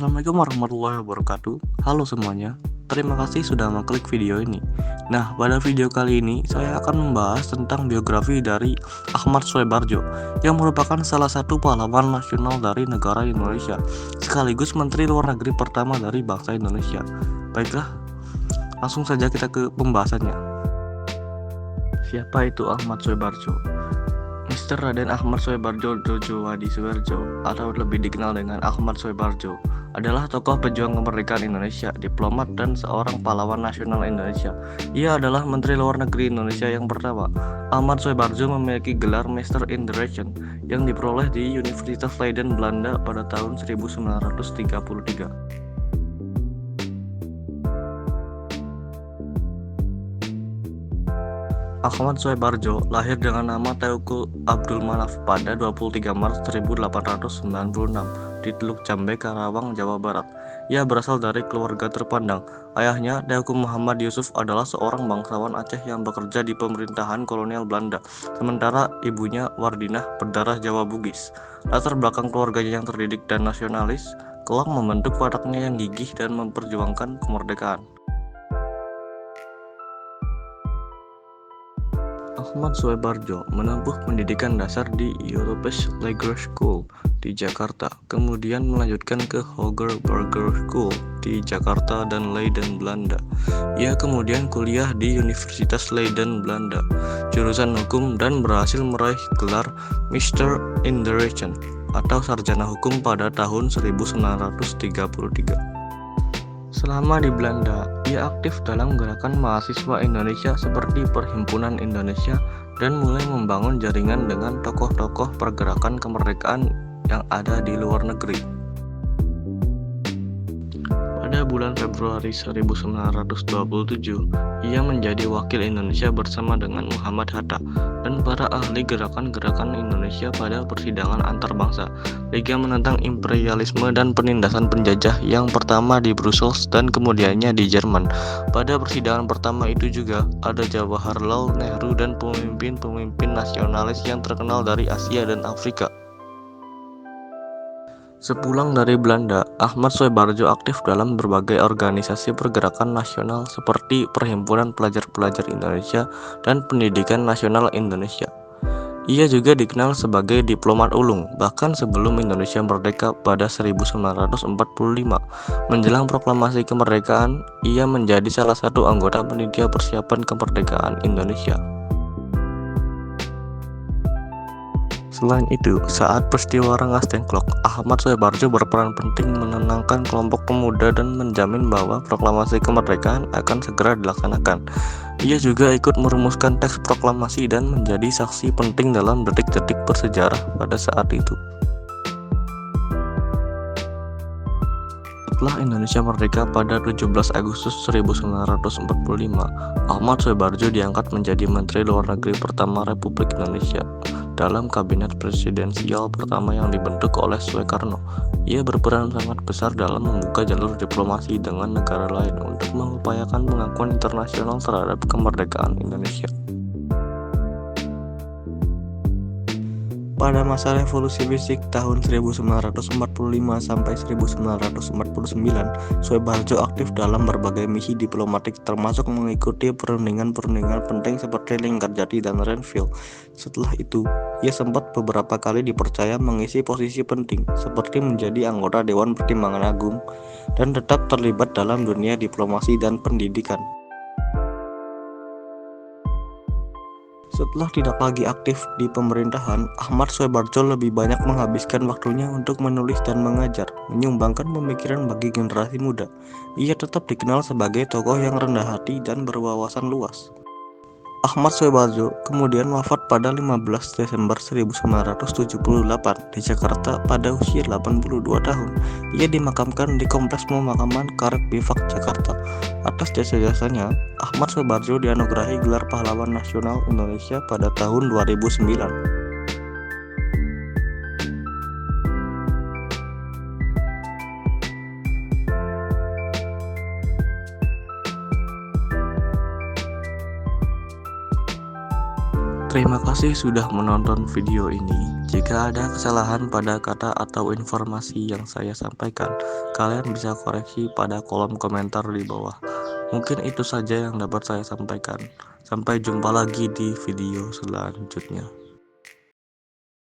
Assalamualaikum warahmatullahi wabarakatuh. Halo semuanya, terima kasih sudah mengklik video ini. Nah, pada video kali ini saya akan membahas tentang biografi dari Ahmad Soebarjo yang merupakan salah satu pahlawan nasional dari negara Indonesia, sekaligus Menteri Luar Negeri pertama dari bangsa Indonesia. Baiklah, langsung saja kita ke pembahasannya. Siapa itu Ahmad Soebarjo? Mr. Raden Ahmad Soebarjo Dojo Hadi Suwerjo, atau lebih dikenal dengan Ahmad Soebarjo, adalah tokoh pejuang kemerdekaan Indonesia, diplomat, dan seorang pahlawan nasional Indonesia. Ia adalah Menteri Luar Negeri Indonesia yang pertama. Ahmad Soebarjo memiliki gelar Master in the Region yang diperoleh di Universitas Leiden, Belanda pada tahun 1933. Ahmad Soebarjo lahir dengan nama Teuku Abdul Manaf pada 23 Maret 1896 di Teluk Jambe, Karawang, Jawa Barat. Ia berasal dari keluarga terpandang. Ayahnya, Teuku Muhammad Yusuf, adalah seorang bangsawan Aceh yang bekerja di pemerintahan kolonial Belanda, sementara ibunya, Wardinah, berdarah Jawa Bugis. Latar belakang keluarganya yang terdidik dan nasionalis kelak membentuk wataknya yang gigih dan memperjuangkan kemerdekaan. Ahmad Soebarjo menempuh pendidikan dasar di Europees Language School di Jakarta, kemudian melanjutkan ke Hoger Burger School di Jakarta dan Leiden, Belanda. Ia kemudian kuliah di Universitas Leiden, Belanda, jurusan hukum, dan berhasil meraih gelar Master in the Region atau sarjana hukum pada tahun 1933. Selama di Belanda, ia aktif dalam gerakan mahasiswa Indonesia seperti Perhimpunan Indonesia dan mulai membangun jaringan dengan tokoh-tokoh pergerakan kemerdekaan yang ada di luar negeri. Pada bulan Februari 1927, ia menjadi wakil Indonesia bersama dengan Muhammad Hatta dan para ahli gerakan-gerakan Indonesia pada persidangan antarbangsa, Liga Menentang Imperialisme dan Penindasan Penjajah yang pertama di Brussels dan kemudiannya di Jerman. Pada persidangan pertama itu juga ada Jawaharlal Nehru dan pemimpin-pemimpin nasionalis yang terkenal dari Asia dan Afrika. Sepulang dari Belanda, Ahmad Soebarjo aktif dalam berbagai organisasi pergerakan nasional seperti Perhimpunan Pelajar-Pelajar Indonesia dan Pendidikan Nasional Indonesia. Ia juga dikenal sebagai diplomat ulung, bahkan sebelum Indonesia merdeka pada 1945. Menjelang proklamasi kemerdekaan, ia menjadi salah satu anggota panitia persiapan kemerdekaan Indonesia. Selain itu, saat peristiwa Rengas Dengklok, Ahmad Soebarjo berperan penting menenangkan kelompok pemuda dan menjamin bahwa proklamasi kemerdekaan akan segera dilaksanakan. Ia juga ikut merumuskan teks proklamasi dan menjadi saksi penting dalam detik-detik bersejarah pada saat itu. Setelah Indonesia merdeka pada 17 Agustus 1945, Ahmad Soebarjo diangkat menjadi Menteri Luar Negeri pertama Republik Indonesia dalam kabinet presidensial pertama yang dibentuk oleh Soekarno. Ia berperan sangat besar dalam membuka jalur diplomasi dengan negara lain untuk mengupayakan pengakuan internasional terhadap kemerdekaan Indonesia. Pada masa revolusi fisik tahun 1945 sampai 1949, Soebarjo aktif dalam berbagai misi diplomatik termasuk mengikuti perundingan-perundingan penting seperti Linggarjati dan Renville. Setelah itu, ia sempat beberapa kali dipercaya mengisi posisi penting seperti menjadi anggota Dewan Pertimbangan Agung dan tetap terlibat dalam dunia diplomasi dan pendidikan. Setelah tidak lagi aktif di pemerintahan, Ahmad Soebarjo lebih banyak menghabiskan waktunya untuk menulis dan mengajar, menyumbangkan pemikiran bagi generasi muda. Ia tetap dikenal sebagai tokoh yang rendah hati dan berwawasan luas. Ahmad Soebarjo kemudian wafat pada 15 Desember 1978 di Jakarta pada usia 82 tahun. Ia dimakamkan di Kompleks Pemakaman Karet Bifak, Jakarta. Atas jasa-jasanya, Ahmad Soebarjo dianugerahi gelar Pahlawan Nasional Indonesia pada tahun 2009. Terima kasih sudah menonton video ini. Jika ada kesalahan pada kata atau informasi yang saya sampaikan, kalian bisa koreksi pada kolom komentar di bawah. Mungkin itu saja yang dapat saya sampaikan. Sampai jumpa lagi di video selanjutnya.